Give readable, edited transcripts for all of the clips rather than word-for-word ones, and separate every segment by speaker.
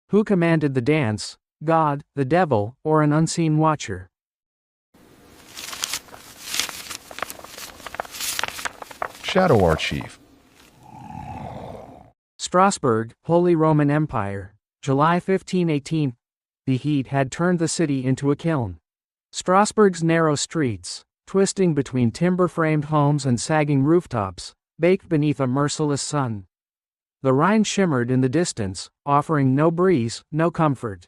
Speaker 1: Who commanded the dance, God, the devil, or an unseen watcher?
Speaker 2: Shadow our chief.
Speaker 1: Strasbourg, Holy Roman Empire, July 1518. The heat had turned the city into a kiln. Strasbourg's narrow streets, twisting between timber-framed homes and sagging rooftops, baked beneath a merciless sun. The Rhine shimmered in the distance, offering no breeze, no comfort.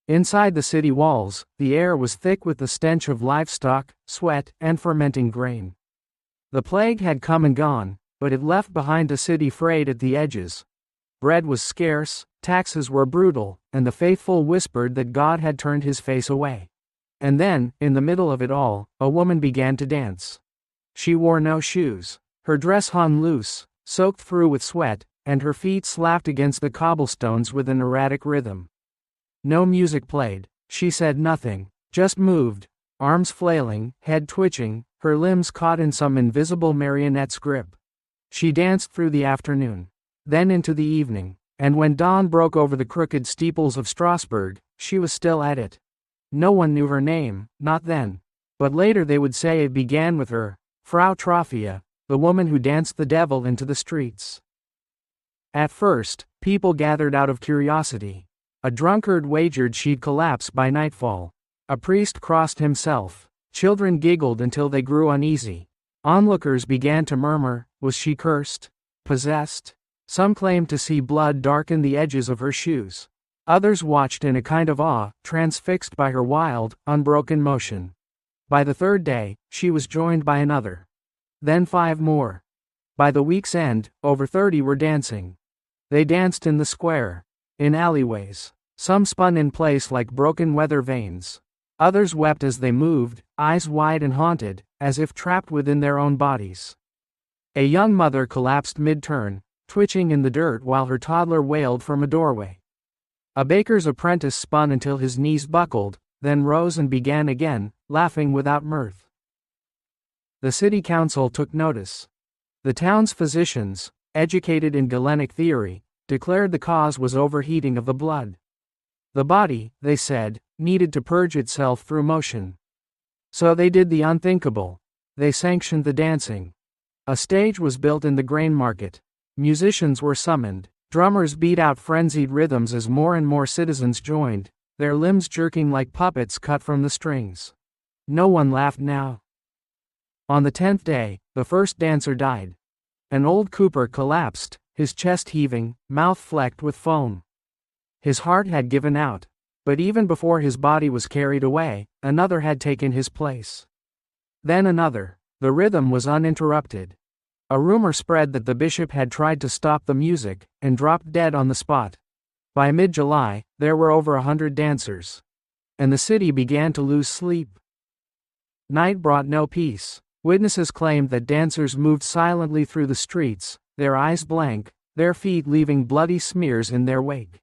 Speaker 1: Inside the city walls, the air was thick with the stench of livestock, sweat, and fermenting grain. The plague had come and gone, but it left behind a city frayed at the edges. Bread was scarce, taxes were brutal, and the faithful whispered that God had turned his face away. And then, in the middle of it all, a woman began to dance. She wore no shoes. Her dress hung loose, soaked through with sweat, and her feet slapped against the cobblestones with an erratic rhythm. No music played. She said nothing, just moved, arms flailing, head twitching, her limbs caught in some invisible marionette's grip. She danced through the afternoon, then into the evening, and when dawn broke over the crooked steeples of Strasbourg, she was still at it. No one knew her name, not then. But later they would say it began with her, Frau Trophia, the woman who danced the devil into the streets. At first, people gathered out of curiosity. A drunkard wagered she'd collapse by nightfall. A priest crossed himself. Children giggled until they grew uneasy. Onlookers began to murmur, was she cursed? Possessed? Some claimed to see blood darken the edges of her shoes. Others watched in a kind of awe, transfixed by her wild, unbroken motion. By the third day, she was joined by another. Then 5 more. By the week's end, over 30 were dancing. They danced in the square, in alleyways. Some spun in place like broken weather vanes. Others wept as they moved, eyes wide and haunted, as if trapped within their own bodies. A young mother collapsed mid-turn, twitching in the dirt while her toddler wailed from a doorway. A baker's apprentice spun until his knees buckled, then rose and began again, laughing without mirth. The city council took notice. The town's physicians, educated in Galenic theory, declared the cause was overheating of the blood. The body, they said, needed to purge itself through motion. So they did the unthinkable. They sanctioned the dancing. A stage was built in the grain market. Musicians were summoned. Drummers beat out frenzied rhythms as more and more citizens joined, their limbs jerking like puppets cut from the strings. No one laughed now. On the 10th day, the first dancer died. An old cooper collapsed, his chest heaving, mouth flecked with foam. His heart had given out, but even before his body was carried away, another had taken his place. Then another. The rhythm was uninterrupted. A rumor spread that the bishop had tried to stop the music, and dropped dead on the spot. By mid-July, there were over 100 dancers. And the city began to lose sleep. Night brought no peace. Witnesses claimed that dancers moved silently through the streets, their eyes blank, their feet leaving bloody smears in their wake.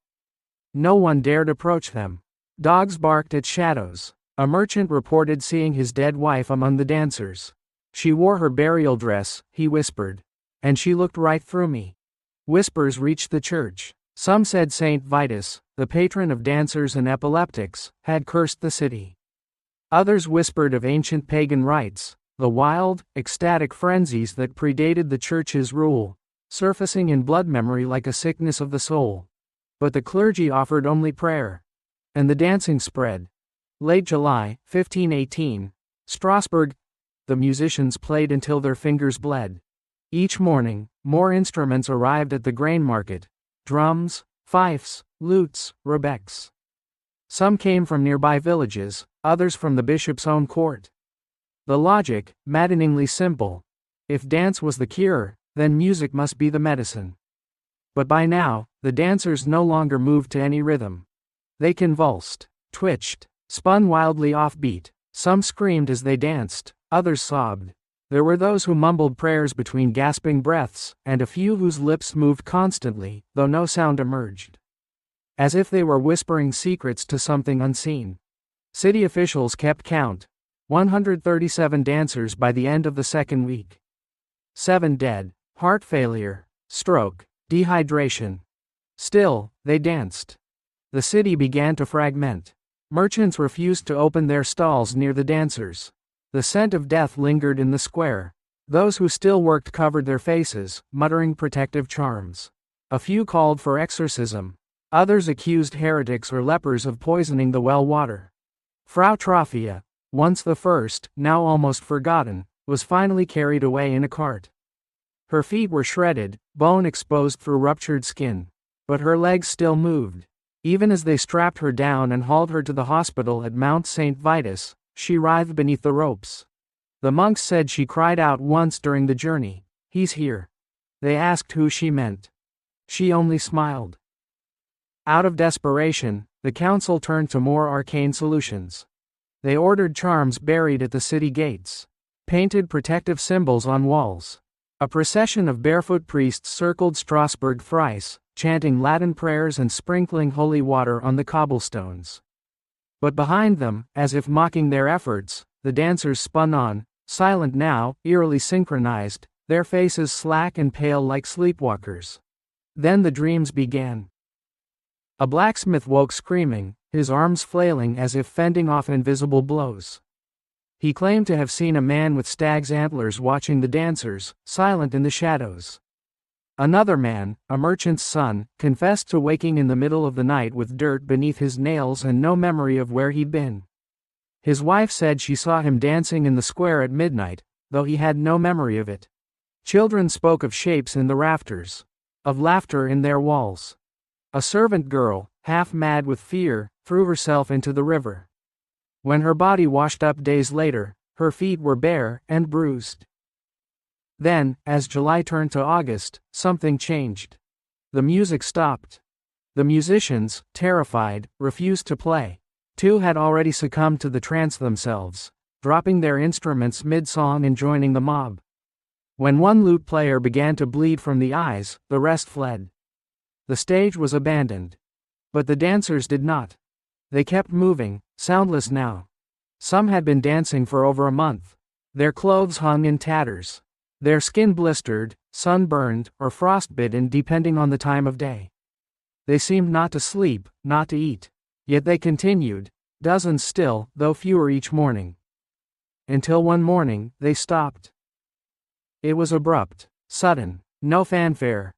Speaker 1: No one dared approach them. Dogs barked at shadows. A merchant reported seeing his dead wife among the dancers. She wore her burial dress, he whispered. And she looked right through me. Whispers reached the church. Some said Saint Vitus, the patron of dancers and epileptics, had cursed the city. Others whispered of ancient pagan rites, the wild, ecstatic frenzies that predated the church's rule, surfacing in blood memory like a sickness of the soul. But the clergy offered only prayer. And the dancing spread. Late July, 1518, Strasbourg. The musicians played until their fingers bled. Each morning, more instruments arrived at the grain market. Drums, fifes, lutes, rebecks. Some came from nearby villages, others from the bishop's own court. The logic, maddeningly simple. If dance was the cure, then music must be the medicine. But by now, the dancers no longer moved to any rhythm. They convulsed, twitched, spun wildly offbeat. Some screamed as they danced, others sobbed. There were those who mumbled prayers between gasping breaths, and a few whose lips moved constantly, though no sound emerged. As if they were whispering secrets to something unseen. City officials kept count. 137 dancers by the end of the second week. 7 dead, heart failure, stroke, dehydration. Still, they danced. The city began to fragment. Merchants refused to open their stalls near the dancers. The scent of death lingered in the square. Those who still worked covered their faces, muttering protective charms. A few called for exorcism. Others accused heretics or lepers of poisoning the well water. Frau Trophia, once the first, now almost forgotten, was finally carried away in a cart. Her feet were shredded, bone exposed through ruptured skin. But her legs still moved. Even as they strapped her down and hauled her to the hospital at Mount St. Vitus, she writhed beneath the ropes. The monks said she cried out once during the journey, "He's here." They asked who she meant. She only smiled. Out of desperation, the council turned to more arcane solutions. They ordered charms buried at the city gates, painted protective symbols on walls. A procession of barefoot priests circled Strasbourg thrice, chanting Latin prayers and sprinkling holy water on the cobblestones. But behind them, as if mocking their efforts, the dancers spun on, silent now, eerily synchronized, their faces slack and pale like sleepwalkers. Then the dreams began. A blacksmith woke screaming, his arms flailing as if fending off invisible blows. He claimed to have seen a man with stag's antlers watching the dancers, silent in the shadows. Another man, a merchant's son, confessed to waking in the middle of the night with dirt beneath his nails and no memory of where he'd been. His wife said she saw him dancing in the square at midnight, though he had no memory of it. Children spoke of shapes in the rafters, of laughter in their walls. A servant girl, half mad with fear, threw herself into the river. When her body washed up days later, her feet were bare and bruised. Then, as July turned to August, something changed. The music stopped. The musicians, terrified, refused to play. Two had already succumbed to the trance themselves, dropping their instruments mid-song and joining the mob. When one lute player began to bleed from the eyes, the rest fled. The stage was abandoned. But the dancers did not. They kept moving, soundless now. Some had been dancing for over a month. Their clothes hung in tatters. Their skin blistered, sunburned, or frostbitten depending on the time of day. They seemed not to sleep, not to eat. Yet they continued, dozens still, though fewer each morning. Until one morning, they stopped. It was abrupt, sudden, no fanfare.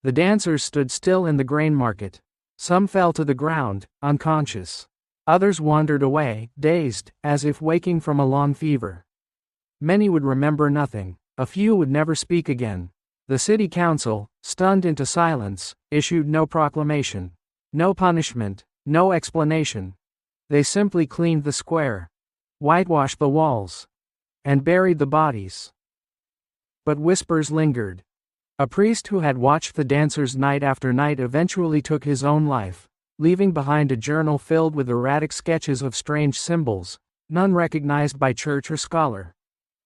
Speaker 1: The dancers stood still in the grain market. Some fell to the ground, unconscious. Others wandered away, dazed, as if waking from a long fever. Many would remember nothing. A few would never speak again. The city council, stunned into silence, issued no proclamation. No punishment, no explanation. They simply cleaned the square, whitewashed the walls, and buried the bodies. But whispers lingered. A priest who had watched the dancers night after night eventually took his own life, leaving behind a journal filled with erratic sketches of strange symbols, none recognized by church or scholar.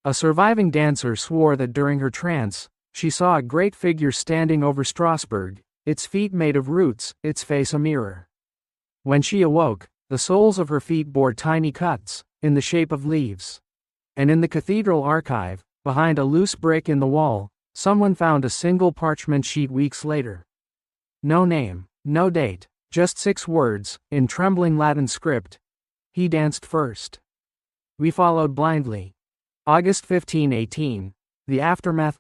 Speaker 1: A surviving dancer swore that during her trance, she saw a great figure standing over Strasbourg, its feet made of roots, its face a mirror. When she awoke, the soles of her feet bore tiny cuts, in the shape of leaves. And in the cathedral archive, behind a loose brick in the wall, someone found a single parchment sheet weeks later. No name, no date, just 6 words, in trembling Latin script. He danced first. We followed blindly. August 1518. The aftermath.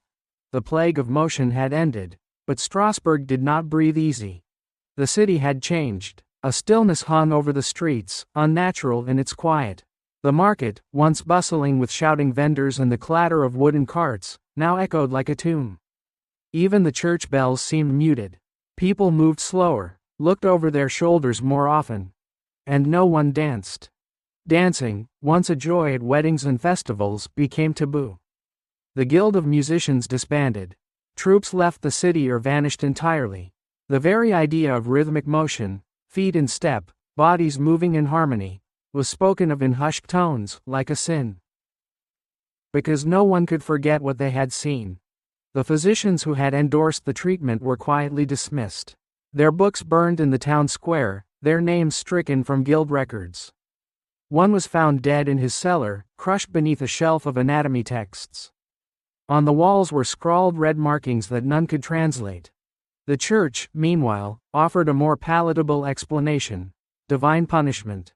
Speaker 1: The plague of motion had ended, but Strasbourg did not breathe easy. The city had changed. A stillness hung over the streets, unnatural in its quiet. The market, once bustling with shouting vendors and the clatter of wooden carts, now echoed like a tomb. Even the church bells seemed muted. People moved slower, looked over their shoulders more often. And no one danced. Dancing, once a joy at weddings and festivals, became taboo. The Guild of Musicians disbanded. Troops left the city or vanished entirely. The very idea of rhythmic motion, feet in step, bodies moving in harmony, was spoken of in hushed tones, like a sin. Because no one could forget what they had seen. The physicians who had endorsed the treatment were quietly dismissed. Their books burned in the town square, their names stricken from guild records. One was found dead in his cellar, crushed beneath a shelf of anatomy texts. On the walls were scrawled red markings that none could translate. The Church, meanwhile, offered a more palatable explanation: divine punishment.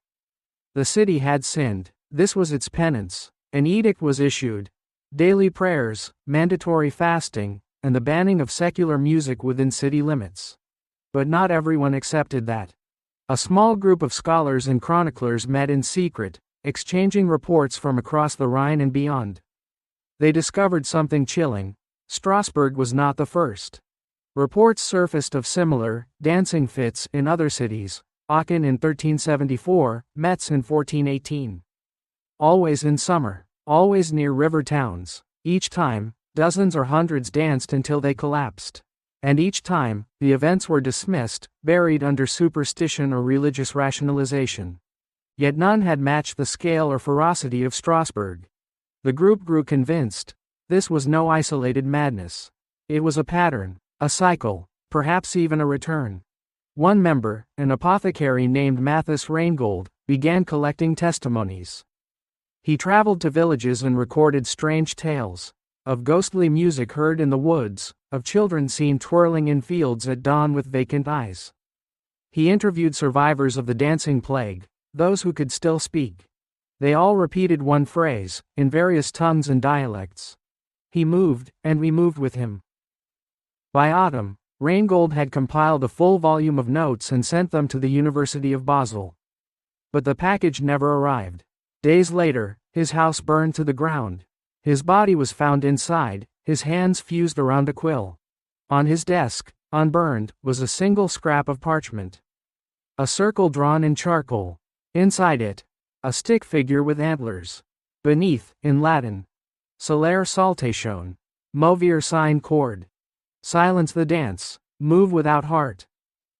Speaker 1: The city had sinned. This was its penance. An edict was issued: daily prayers, mandatory fasting, and the banning of secular music within city limits. But not everyone accepted that. A small group of scholars and chroniclers met in secret, exchanging reports from across the Rhine and beyond. They discovered something chilling: Strasbourg was not the first. Reports surfaced of similar, dancing fits in other cities: Aachen in 1374, Metz in 1418. Always in summer, always near river towns. Each time, dozens or hundreds danced until they collapsed. And each time, the events were dismissed, buried under superstition or religious rationalization. Yet none had matched the scale or ferocity of Strasbourg. The group grew convinced. This was no isolated madness. It was a pattern, a cycle, perhaps even a return. One member, an apothecary named Matthias Reingold, began collecting testimonies. He traveled to villages and recorded strange tales of ghostly music heard in the woods, of children seen twirling in fields at dawn with vacant eyes. He interviewed survivors of the dancing plague, those who could still speak. They all repeated one phrase, in various tongues and dialects: "He moved, and we moved with him." By autumn, Reingold had compiled a full volume of notes and sent them to the University of Basel. But the package never arrived. Days later, his house burned to the ground. His body was found inside, his hands fused around a quill. On his desk, unburned, was a single scrap of parchment. A circle drawn in charcoal. Inside it, a stick figure with antlers. Beneath, in Latin: Solare saltation. Movere sine cord. Silence the dance. Move without heart.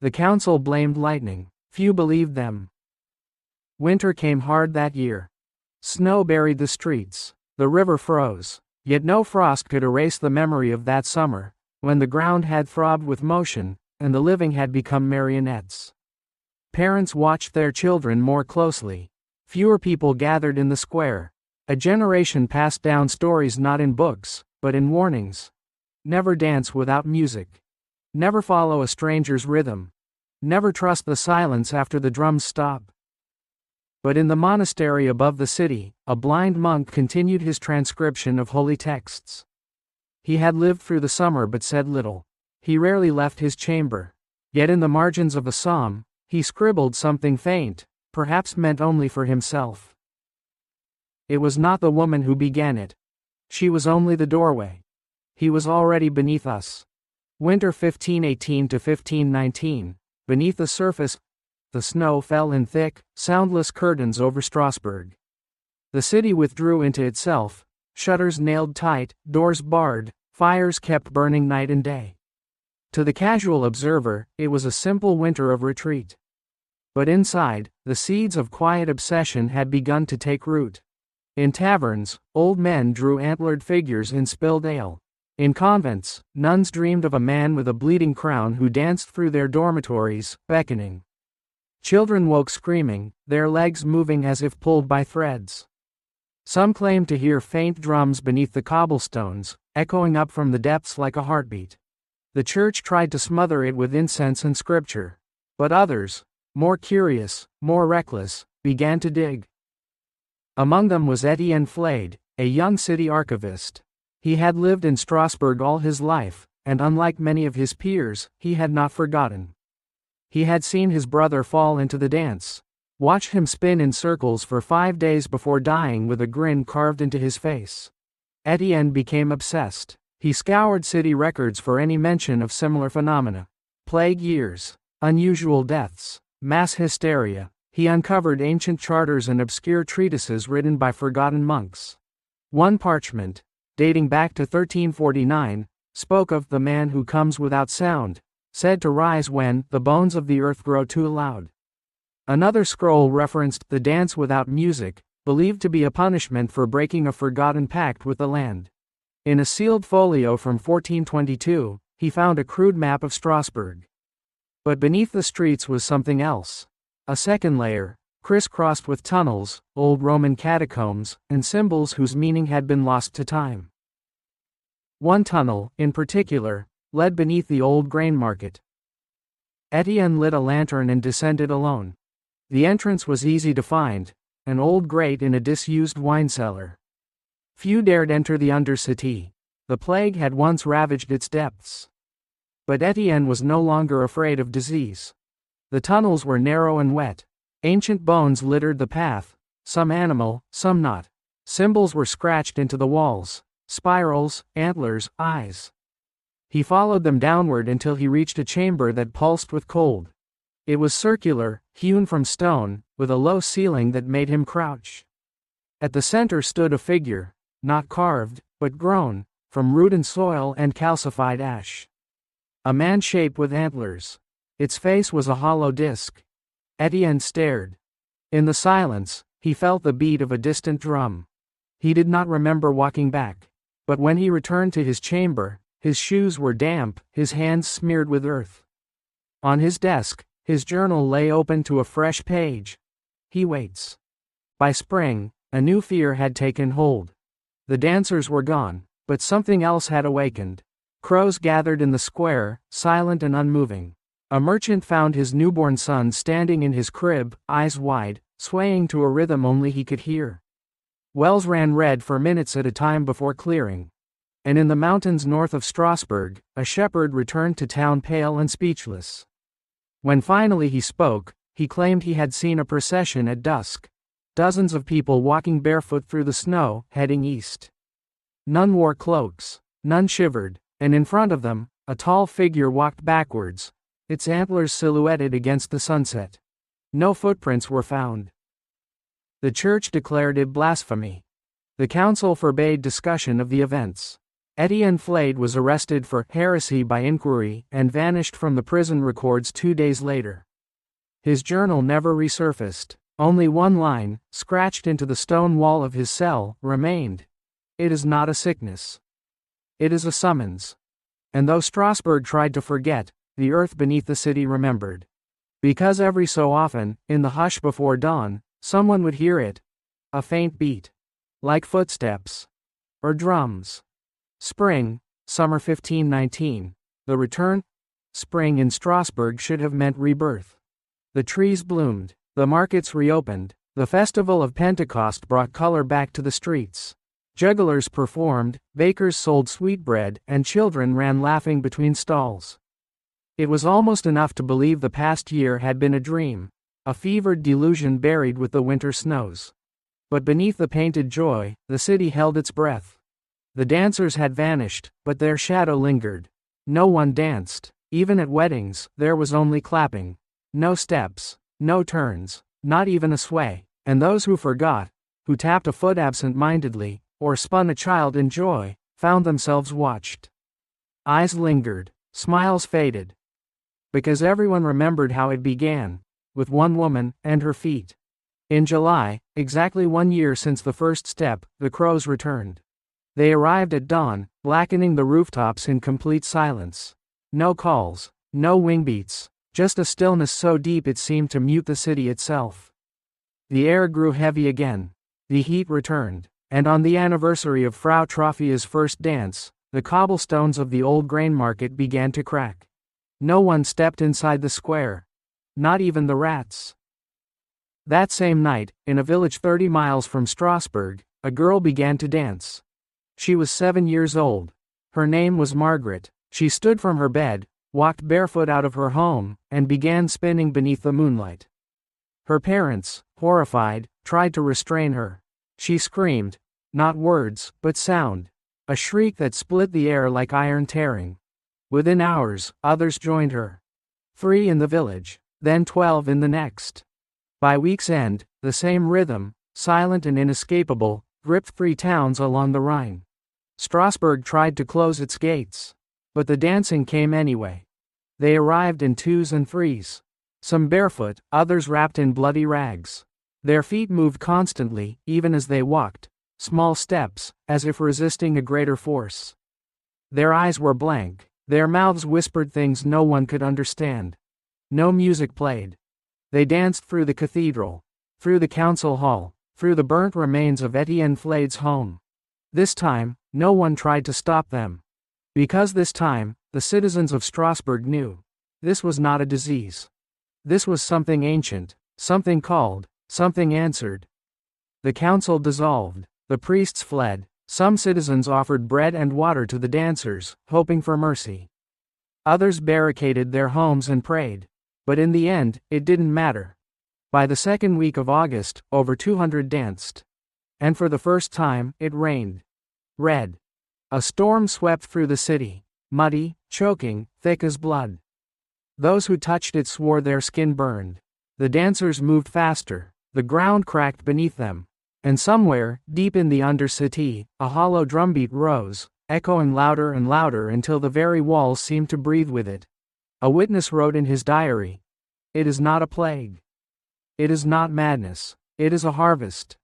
Speaker 1: The council blamed lightning. Few believed them. Winter came hard that year. Snow buried the streets. The river froze. Yet no frost could erase the memory of that summer, when the ground had throbbed with motion, and the living had become marionettes. Parents watched their children more closely. Fewer people gathered in the square. A generation passed down stories not in books, but in warnings. Never dance without music. Never follow a stranger's rhythm. Never trust the silence after the drums stop. But in the monastery above the city, a blind monk continued his transcription of holy texts. He had lived through the summer but said little. He rarely left his chamber. Yet in the margins of a psalm, he scribbled something faint, perhaps meant only for himself. It was not the woman who began it. She was only the doorway. He was already beneath us. Winter 1518 to 1519, beneath the surface, the snow fell in thick, soundless curtains over Strasbourg. The city withdrew into itself, shutters nailed tight, doors barred, fires kept burning night and day. To the casual observer, it was a simple winter of retreat. But inside, the seeds of quiet obsession had begun to take root. In taverns, old men drew antlered figures in spilled ale. In convents, nuns dreamed of a man with a bleeding crown who danced through their dormitories, beckoning. Children woke screaming, their legs moving as if pulled by threads. Some claimed to hear faint drums beneath the cobblestones, echoing up from the depths like a heartbeat. The church tried to smother it with incense and scripture. But others, more curious, more reckless, began to dig. Among them was Etienne Flade, a young city archivist. He had lived in Strasbourg all his life, and unlike many of his peers, he had not forgotten. He had seen his brother fall into the dance, watched him spin in circles for 5 days before dying with a grin carved into his face. Etienne became obsessed. He scoured city records for any mention of similar phenomena. Plague years, unusual deaths, mass hysteria. He uncovered ancient charters and obscure treatises written by forgotten monks. One parchment, dating back to 1349, spoke of the man who comes without sound, said to rise when the bones of the earth grow too loud. Another scroll referenced the dance without music, believed to be a punishment for breaking a forgotten pact with the land. In a sealed folio from 1422, he found a crude map of Strasbourg. But beneath the streets was something else. A second layer, crisscrossed with tunnels, old Roman catacombs, and symbols whose meaning had been lost to time. One tunnel, in particular, led beneath the old grain market. Etienne lit a lantern and descended alone. The entrance was easy to find, an old grate in a disused wine cellar. Few dared enter the undercity. The plague had once ravaged its depths. But Etienne was no longer afraid of disease. The tunnels were narrow and wet. Ancient bones littered the path, some animal, some not. Symbols were scratched into the walls, spirals, antlers, eyes. He followed them downward until he reached a chamber that pulsed with cold. It was circular, hewn from stone, with a low ceiling that made him crouch. At the center stood a figure, not carved, but grown, from root and soil and calcified ash. A man shaped with antlers. Its face was a hollow disc. Etienne stared. In the silence, he felt the beat of a distant drum. He did not remember walking back. But when he returned to his chamber, his shoes were damp, his hands smeared with earth. On his desk, his journal lay open to a fresh page. He waits. By spring, a new fear had taken hold. The dancers were gone, but something else had awakened. Crows gathered in the square, silent and unmoving. A merchant found his newborn son standing in his crib, eyes wide, swaying to a rhythm only he could hear. Wells ran red for minutes at a time before clearing. And in the mountains north of Strasbourg, a shepherd returned to town pale and speechless. When finally he spoke, he claimed he had seen a procession at dusk. Dozens of people walking barefoot through the snow, heading east. None wore cloaks, none shivered, and in front of them, a tall figure walked backwards, its antlers silhouetted against the sunset. No footprints were found. The church declared it blasphemy. The council forbade discussion of the events. Etienne Flade was arrested for heresy by inquiry and vanished from the prison records 2 days later. His journal never resurfaced. Only one line, scratched into the stone wall of his cell, remained. It is not a sickness. It is a summons. And though Strasbourg tried to forget, the earth beneath the city remembered. Because every so often, in the hush before dawn, someone would hear it. A faint beat. Like footsteps. Or drums. Spring, summer 1519. The return? Spring in Strasbourg should have meant rebirth. The trees bloomed. The markets reopened. The festival of Pentecost brought color back to the streets. Jugglers performed, bakers sold sweetbread, and children ran laughing between stalls. It was almost enough to believe the past year had been a dream, a fevered delusion buried with the winter snows. But beneath the painted joy, the city held its breath. The dancers had vanished, but their shadow lingered. No one danced. Even at weddings, there was only clapping. No steps, no turns, not even a sway. And those who forgot, who tapped a foot absent-mindedly, or spun a child in joy, found themselves watched. Eyes lingered, smiles faded. Because everyone remembered how it began, with one woman and her feet. In July, exactly 1 year since the first step, the crows returned. They arrived at dawn, blackening the rooftops in complete silence. No calls, no wingbeats, just a stillness so deep it seemed to mute the city itself. The air grew heavy again. The heat returned. And on the anniversary of Frau Trophia's first dance, the cobblestones of the old grain market began to crack. No one stepped inside the square. Not even the rats. That same night, in a village 30 miles from Strasbourg, a girl began to dance. She was 7 years old. Her name was Margaret. She stood from her bed, walked barefoot out of her home, and began spinning beneath the moonlight. Her parents, horrified, tried to restrain her. She screamed, not words, but sound. A shriek that split the air like iron tearing. Within hours, others joined her. 3 in the village, then 12 in the next. By week's end, the same rhythm, silent and inescapable, gripped 3 towns along the Rhine. Strasbourg tried to close its gates. But the dancing came anyway. They arrived in 2s and 3s. Some barefoot, others wrapped in bloody rags. Their feet moved constantly, even as they walked, small steps, as if resisting a greater force. Their eyes were blank, their mouths whispered things no one could understand. No music played. They danced through the cathedral, through the council hall, through the burnt remains of Etienne Flade's home. This time, no one tried to stop them. Because this time, The citizens of Strasbourg knew. This was not a disease. This was something ancient, something called, something answered. The council dissolved. The priests fled. Some citizens offered bread and water to the dancers, hoping for mercy. Others barricaded their homes and prayed. But in the end, it didn't matter. By the second week of August, over 200 danced. And for the first time, it rained. Red. A storm swept through the city, muddy, choking, thick as blood. Those who touched it swore their skin burned. The dancers moved faster. The ground cracked beneath them. And somewhere, deep in the Undercity, a hollow drumbeat rose, echoing louder and louder until the very walls seemed to breathe with it. A witness wrote in his diary, "It is not a plague. It is not madness. It is a harvest."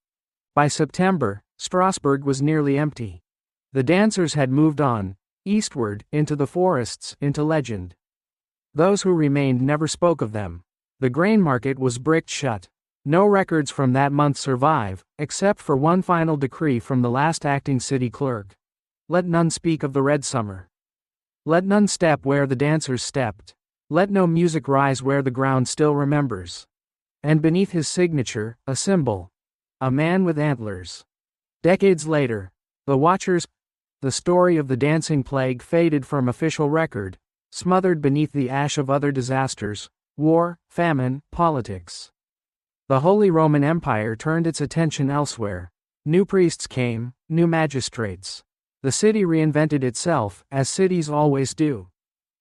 Speaker 1: By September, Strasbourg was nearly empty. The dancers had moved on, eastward, into the forests, into legend. Those who remained never spoke of them. The grain market was bricked shut. No records from that month survive, except for one final decree from the last acting city clerk. Let none speak of the red summer. Let none step where the dancers stepped. Let no music rise where the ground still remembers. And beneath his signature, a symbol. A man with antlers. Decades later, the watchers. The story of the dancing plague faded from official record, smothered beneath the ash of other disasters, war, famine, politics. The Holy Roman Empire turned its attention elsewhere. New priests came, new magistrates. The city reinvented itself, as cities always do.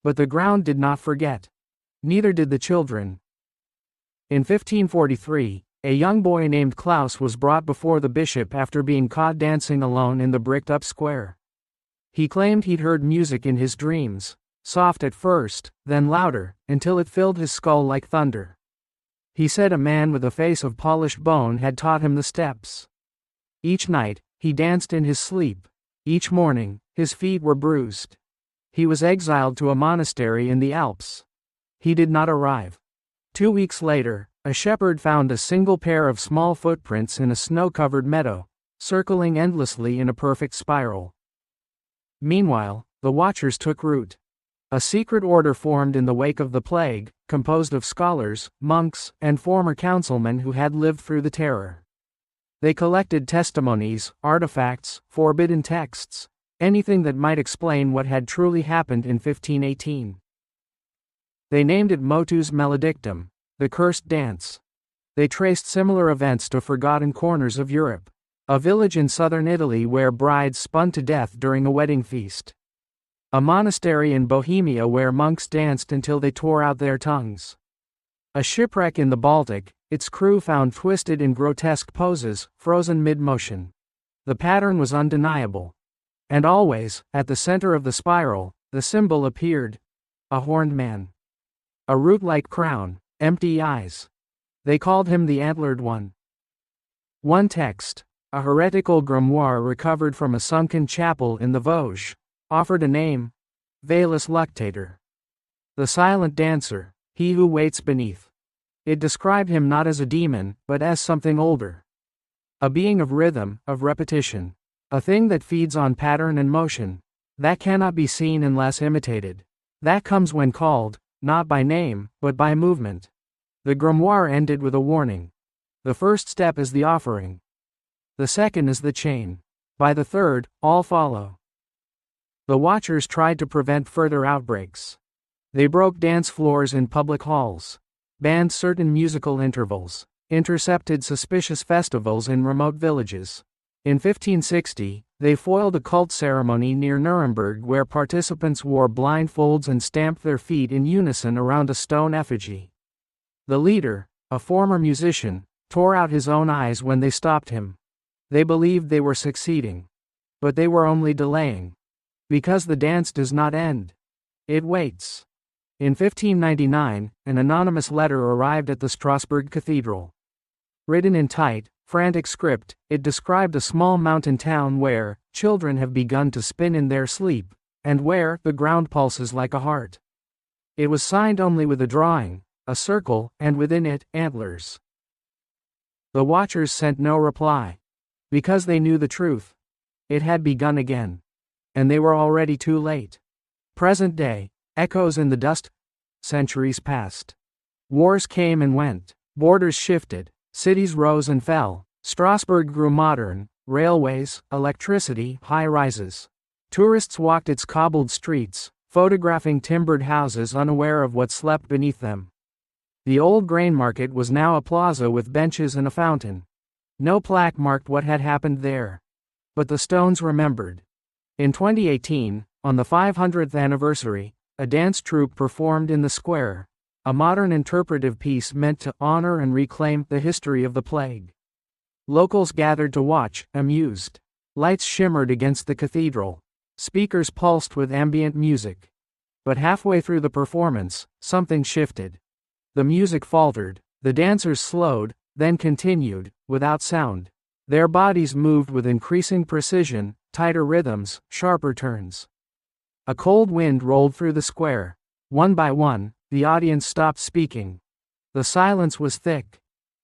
Speaker 1: But the ground did not forget. Neither did the children. In 1543, a young boy named Klaus was brought before the bishop after being caught dancing alone in the bricked-up square. He claimed he'd heard music in his dreams, soft at first, then louder, until it filled his skull like thunder. He said a man with a face of polished bone had taught him the steps. Each night, he danced in his sleep. Each morning, his feet were bruised. He was exiled to a monastery in the Alps. He did not arrive. 2 weeks later, a shepherd found a single pair of small footprints in a snow-covered meadow, circling endlessly in a perfect spiral. Meanwhile, the watchers took root. A secret order formed in the wake of the plague, composed of scholars, monks, and former councilmen who had lived through the terror. They collected testimonies, artifacts, forbidden texts, anything that might explain what had truly happened in 1518. They named it Motus Maledictum, the cursed dance. They traced similar events to forgotten corners of Europe. A village in southern Italy where brides spun to death during a wedding feast. A monastery in Bohemia where monks danced until they tore out their tongues. A shipwreck in the Baltic, its crew found twisted in grotesque poses, frozen mid-motion. The pattern was undeniable. And always, at the center of the spiral, the symbol appeared. A horned man. A root-like crown, empty eyes. They called him the Antlered One. One text, a heretical grimoire recovered from a sunken chapel in the Vosges, offered a name, Valus Luctator. The silent dancer, he who waits beneath. It described him not as a demon, but as something older. A being of rhythm, of repetition. A thing that feeds on pattern and motion. That cannot be seen unless imitated. That comes when called, not by name, but by movement. The grimoire ended with a warning. The first step is the offering. The second is the chain. By the third, all follow. The watchers tried to prevent further outbreaks. They broke dance floors in public halls, banned certain musical intervals, intercepted suspicious festivals in remote villages. In 1560, they foiled a cult ceremony near Nuremberg where participants wore blindfolds and stamped their feet in unison around a stone effigy. The leader, a former musician, tore out his own eyes when they stopped him. They believed they were succeeding. But they were only delaying. Because the dance does not end. It waits. In 1599, an anonymous letter arrived at the Strasbourg Cathedral. Written in tight, frantic script, it described a small mountain town where children have begun to spin in their sleep, and where the ground pulses like a heart. It was signed only with a drawing, a circle, and within it, antlers. The watchers sent no reply. Because they knew the truth. It had begun again. And they were already too late. Present day, echoes in the dust. Centuries passed. Wars came and went. Borders shifted. Cities rose and fell. Strasbourg grew modern. Railways, electricity, high-rises. Tourists walked its cobbled streets, photographing timbered houses unaware of what slept beneath them. The old grain market was now a plaza with benches and a fountain. No plaque marked what had happened there. But the stones remembered. In 2018, on the 500th anniversary, a dance troupe performed in the square, a modern interpretive piece meant to honor and reclaim the history of the plague. Locals gathered to watch, amused. Lights shimmered against the cathedral. Speakers pulsed with ambient music. But halfway through the performance, something shifted. The music faltered, the dancers slowed, then continued, without sound. Their bodies moved with increasing precision, tighter rhythms, sharper turns. A cold wind rolled through the square. One by one, the audience stopped speaking. The silence was thick.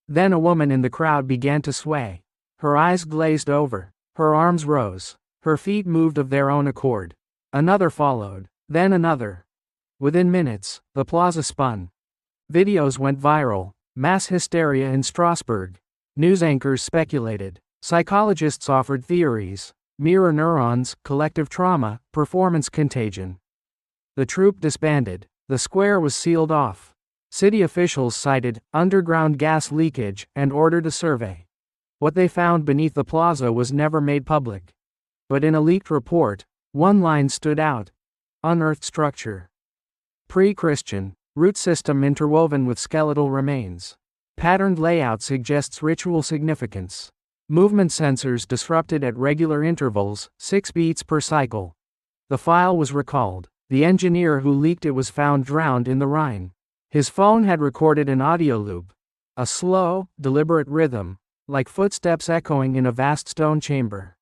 Speaker 1: Then a woman in the crowd began to sway. Her eyes glazed over. Her arms rose. Her feet moved of their own accord. Another followed, then another. Within minutes, the plaza spun. Videos went viral. Mass hysteria in Strasbourg. News anchors speculated. Psychologists offered theories. Mirror neurons, collective trauma, performance contagion. The troupe disbanded. The square was sealed off. City officials cited underground gas leakage and ordered a survey. What they found beneath the plaza was never made public. But in a leaked report, one line stood out. Unearthed structure. Pre-Christian, root system interwoven with skeletal remains. Patterned layout suggests ritual significance. Movement sensors disrupted at regular intervals, 6 beats per cycle. The file was recalled. The engineer who leaked it was found drowned in the Rhine. His phone had recorded an audio loop. A slow, deliberate rhythm, like footsteps echoing in a vast stone chamber.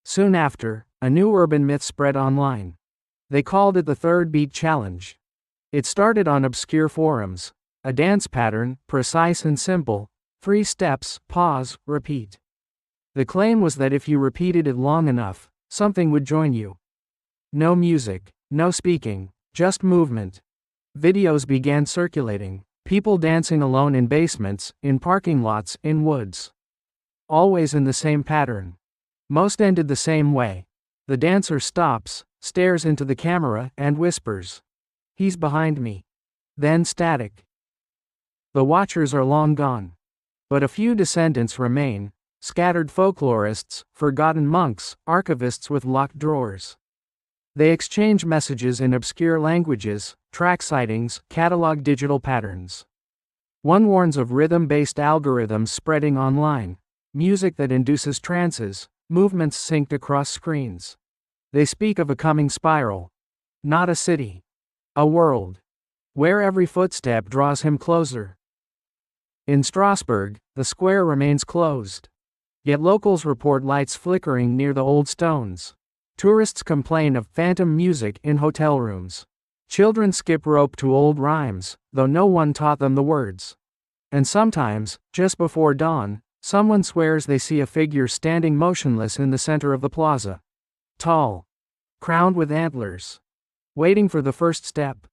Speaker 1: Soon after, a new urban myth spread online. They called it the Third Beat Challenge. It started on obscure forums. A dance pattern, precise and simple, 3 steps, pause, repeat. The claim was that if you repeated it long enough, something would join you. No music, no speaking, just movement. Videos began circulating, people dancing alone in basements, in parking lots, in woods. Always in the same pattern. Most ended the same way. The dancer stops, stares into the camera, and whispers, "He's behind me." Then static. The watchers are long gone. But a few descendants remain, scattered folklorists, forgotten monks, archivists with locked drawers. They exchange messages in obscure languages, track sightings, catalog digital patterns. One warns of rhythm-based algorithms spreading online, music that induces trances, movements synced across screens. They speak of a coming spiral. Not a city. A world. Where every footstep draws him closer. In Strasbourg, the square remains closed. Yet locals report lights flickering near the old stones. Tourists complain of phantom music in hotel rooms. Children skip rope to old rhymes, though no one taught them the words. And sometimes, just before dawn, someone swears they see a figure standing motionless in the center of the plaza. Tall. Crowned with antlers. Waiting for the first step.